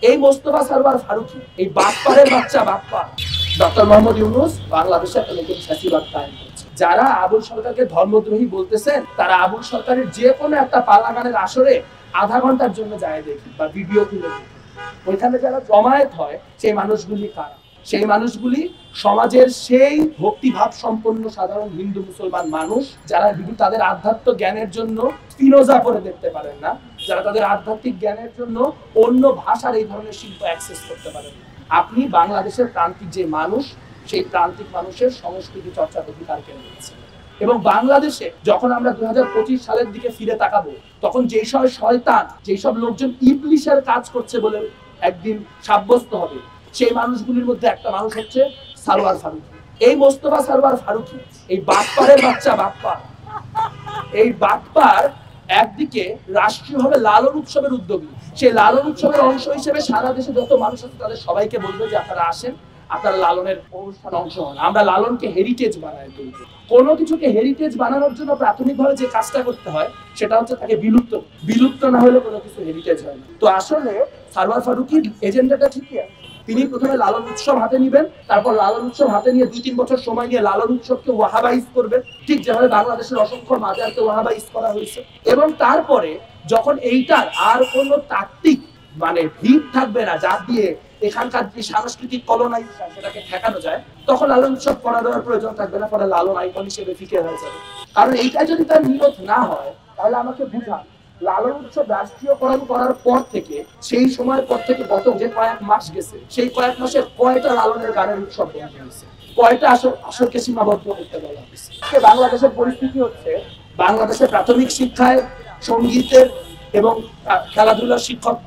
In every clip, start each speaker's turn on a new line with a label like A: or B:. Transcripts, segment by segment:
A: এই মোস্তফা সরওয়ার ফারুকী, এই বাপ্পারের বাচ্চা বাপ্পা ডক্টর মোহাম্মদ ইউনূস বাংলাদেশে একটা নতুন ফ্যাসিবাদ কায়েম করছে। যারা আবুল সরকারকে ধর্মদ্রোহী বলতেছেন তারা আবুল সরকারের যে কোনো একটা পালা গানের আসরে আধা ঘন্টার জন্য যায় দেখি বা ভিডিও তুলে দেখি, ওইখানে যারা জমায়েত হয় সেই মানুষগুলি কারা? সেই মানুষগুলি সমাজের সেই ভক্তিভাব সম্পন্ন সাধারণ হিন্দু মুসলমান মানুষ যারা তাদের আধ্যাত্মিক জ্ঞানের জন্য স্পিনোজা পড়ে দেখতে পারেন না, যারা তাদের আধ্যাত্মিক জ্ঞানের জন্য অন্য ভাষার এই ধরনের শিল্প অ্যাক্সেস করতে পারেন। আপনি বাংলাদেশের প্রান্তিক যে মানুষ, সেই প্রান্তিক মানুষের সংস্কৃতি চর্চার অধিকার কেড়ে নিয়েছেন। এবং বাংলাদেশে যখন আমরা 2025 সালের দিকে ফিরে তাকাবো, তখন যেই সব শয়তান, যেই সব লোকজন ইবলিশের কাজ করছে বলে একদিন সাব্যস্ত হবে, সেই মানুষগুলির মধ্যে একটা মানুষ হচ্ছে সারওয়ার ফারুকী। এই মোস্তফা সরওয়ার ফারুকী, এই বাপ্পারের বাচ্চা বাপ্পা, এই বাপ্পার একদিকে রাষ্ট্রীয়ভাবে লালন উৎসবের উদ্যোগী, সেই লালন উৎসবের অংশ হিসেবে সারা দেশে যত মানুষ আছে তাদের সবাইকে বলবে যে আপনারা আসেন, আপনারা লালনের অনুষ্ঠান অংশ হন, আমরা লালনকে হেরিটেজ বানাই তুলব। কোনো কিছুকে হেরিটেজ বানানোর জন্য প্রাথমিকভাবে যে কাজটা করতে হয় সেটা হচ্ছে তাকে বিলুপ্ত না হলে কোনো কিছু হেরিটেজ হয় না। তো আসলে সরওয়ার ফারুকীর এজেন্ডাটা ঠিকই আছে। তিনি প্রথমে লালন উৎসব হাতে নিবেন, তারপর লালন উৎসব হাতে নিয়ে 2-3 বছর সময় নিয়ে লালন উৎসবকে ওয়াহাবাইজ করবেন, ঠিক যেভাবে বাংলাদেশের অসংখ্য মাজারকে ওয়াহাবাইজ করা হয়েছে। এবং তারপরে যখন এইটার আর কোনো তাত্ত্বিক ভিড় থাকবে না যা দিয়ে এখানকার যে সাংস্কৃতিক কলোনাইজেশন সেটাকে ঠেকানো যায়, তখন লালন উৎসব করা দেওয়ার প্রয়োজন থাকবে না, পরে লালন আইকন হিসেবে ফিকে হয়ে যাবে। কারণ এইটা যদি তার নিয়ত না হয় তাহলে আমাকে বুঝান, লালন উৎসব রাষ্ট্রীয়করণ করার পর থেকে, সেই সময়ের পর থেকে গত যে কয়েক মাস গেছে, সেই কয়েক মাসে কয়টা লালনের গানের উৎসব বন্ধ হয়েছে, কয়টা আসরকে সীমাবদ্ধ করতে বলা হয়েছে। বাংলাদেশের পরিস্থিতি হচ্ছে, বাংলাদেশের প্রাথমিক শিক্ষায় সঙ্গীতের এবং খেলাধুলার শিক্ষক,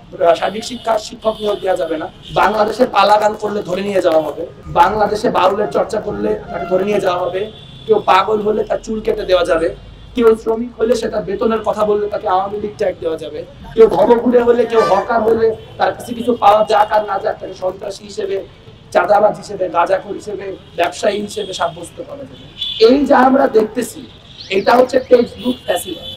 A: শারীরিক শিক্ষার শিক্ষক নিয়োগ দেওয়া যাবে না। বাংলাদেশে পালা গান করলে ধরে নিয়ে যাওয়া হবে, বাংলাদেশে বাউলের চর্চা করলে তাকে ধরে নিয়ে যাওয়া হবে, কেউ পাগল হলে তার চুল কেটে দেওয়া যাবে, কেউ শ্রমিক হলে সেটা বেতনের কথা বললে তাকে আওয়ামী লীগ ট্যাগ দেওয়া যাবে, কেউ ভবঘুরে হলে, কেউ হকার হলে তার কাছে কিছু পাওয়া যাক আর না যাক তাকে সন্ত্রাসী হিসেবে, চাঁদাবাজ হিসেবে, গাঁজাখোর হিসেবে, ব্যবসায়ী হিসেবে সাব্যস্ত করা যাবে। এই যা আমরা দেখতেছি এটা হচ্ছে টেক্সটবুক ফ্যাসিবাদ।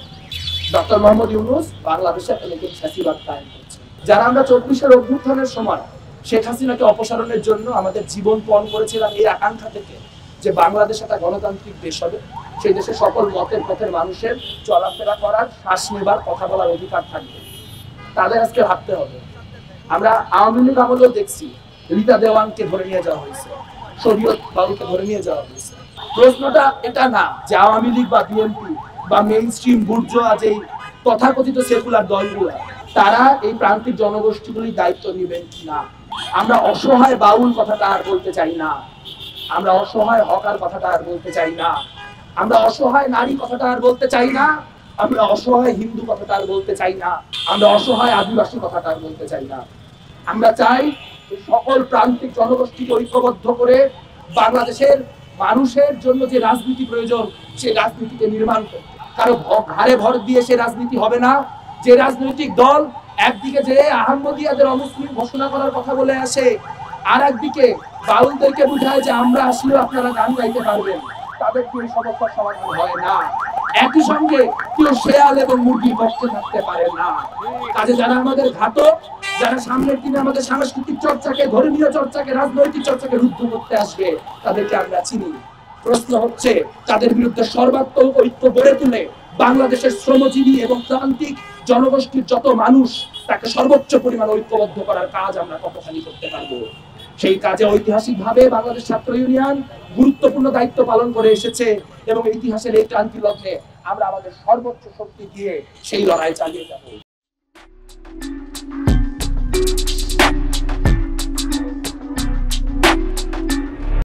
A: ডক্টর মোহাম্মদ ইউনূস বাংলাদেশে একটা নতুন ফ্যাসিবাদ কায়েম করছে। যারা আমরা 24-এর অভ্যুত্থানের সময় শেখ হাসিনাকে অপসারণের জন্য আমাদের জীবন পণ করেছিলাম এই আকাঙ্ক্ষা থেকে যে বাংলাদেশ একটা গণতান্ত্রিক দেশ হবে, সেই দেশে সকল মতের পথের মানুষের চলাফেরা করার, শ্বাস নেবার, কথা বলার অধিকার থাকবে, তাদের আজকে ভাবতে হবে। আমরা আওয়ামী লীগ আমলেও দেখছি রীতা দেওয়ানকে ধরে নিয়ে যাওয়া হয়েছে, শরীয়ত বাবুকে ধরে নিয়ে যাওয়া হয়েছে। প্রশ্নটা এটা না যে আওয়ামী লীগ বা বিএনপি বা মেইন স্ট্রিম বুর্জোয়া যেই তথাকথিত সেকুলার দলগুলো তারা এই প্রান্তিক জনগোষ্ঠীগুলির দায়িত্ব নেবেন না। আমরা অসহায় বাউল কথাটা আর বলতে চাই না, আমরা অসহায় হকার কথাটা আর বলতে চাই না, আমরা অসহায় নারী কথাটা আর বলতে চাই না, আমরা অসহায় হিন্দু কথাটা আর বলতে চাই না, আমরা অসহায় আদিবাসী কথাটা আর বলতে চাই না। আমরা চাই সকল প্রান্তিক জনগোষ্ঠীকে ঐক্যবদ্ধ করে বাংলাদেশের মানুষের জন্য যে রাজনীতি প্রয়োজন সেই রাজনীতিকে নির্মাণ করতে। কারো ঘাড়ে ভর দিয়ে সে রাজনীতি হবে না। যে রাজনৈতিক দল একদিকে যে আহমদিয়াদের অমুসলিম ঘোষণা করার কথা বলে আসে, আর একদিকে বাউলদেরকে বুঝায় যে আমরা আসলে আপনারা গান গাইতে পারবেন, তাদের কেউ সমস্যার সমাধান হয় না। একই সঙ্গে কেউ শেয়াল এবং মুরগির পক্ষে থাকতে পারে না। কাজে যারা আমাদের ঘাতক, যারা সামনের দিনে আমাদের সাংস্কৃতিক চর্চাকে, ধর্মীয় চর্চাকে, রাজনৈতিক চর্চাকে রুদ্ধ করতে আসবে, তাদেরকে আমরা চিনি। প্রশ্ন হচ্ছে তাদের বিরুদ্ধে সর্বাত্মক ঐক্য গড়ে তুলে বাংলাদেশের শ্রমজীবী এবং প্রান্তিক জনগোষ্ঠীর যত মানুষ তাকে সর্বোচ্চ পরিমাণ ঐক্যবদ্ধ করার কাজ আমরা কতখানি করতে পারবো। সেই কাজে ঐতিহাসিকভাবে বাংলাদেশ ছাত্র ইউনিয়ন গুরুত্বপূর্ণ দায়িত্ব পালন করে এসেছে এবং ইতিহাসের এই ক্রান্তি লগ্নে আমরা আমাদের সর্বোচ্চ শক্তি দিয়ে সেই লড়াই চালিয়ে যাব।